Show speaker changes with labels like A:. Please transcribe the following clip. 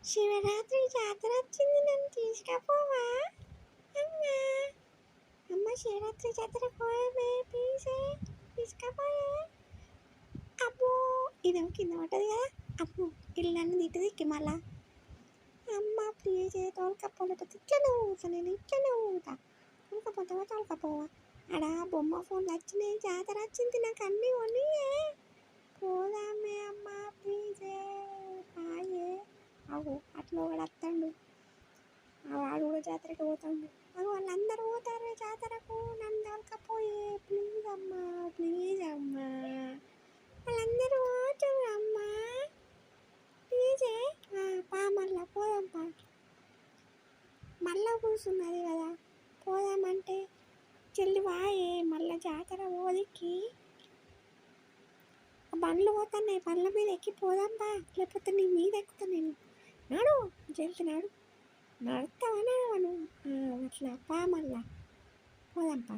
A: శివరాత్రి జాతర వచ్చింది, నన్ను తీసుకపోవా అమ్మా? అమ్మ శివరాత్రి జాతర పోయే ప్లీజే, తీసుకపోయే. అబ్బో ఇదేమో కింద పట్టదు కదా. అప్పు ఇల్లు నన్ను తిట్టదిక్కి మళ్ళా. అమ్మ ప్లీజే తోలుకపోలేకపోతే ఇట్లనే ఊగుతా, నేను ఇట్లనే ఊగుతా. తోలుకపోతావా తోలుకపోవా? ఆడ బొమ్మ ఫోన్లు వచ్చినాయి, జాతర వచ్చింది, నాకు అన్నీ కొనియే. పోదామే అమ్మ ప్లీజే, పాయే. అవు అట్లా వాడు వస్తాడు, వాడు కూడా జాతరకి పోతాడు. అవి వాళ్ళందరూ పోతారు జాతరకు, నన్ను తోలుకపోయే ప్లీజ్ అమ్మా, ప్లీజ్ అమ్మా. వాళ్ళందరూ పోతారు అమ్మా ప్లీజే. పా మళ్ళా పోదాం పా. మళ్ళా కూర్చున్నది కదా, పోదామంటే చెల్లి వాయే. మళ్ళీ జాతర ఓదికి బండ్లు పోతున్నాయి, బండ్ల మీద ఎక్కి పోదాం పా, లేకపోతే నీ మీద ఎక్కుతా నేను. నాడు జల్ది నాడు, నడుస్తావా నడవను? అట్లా పా మళ్ళా పోదాం పా.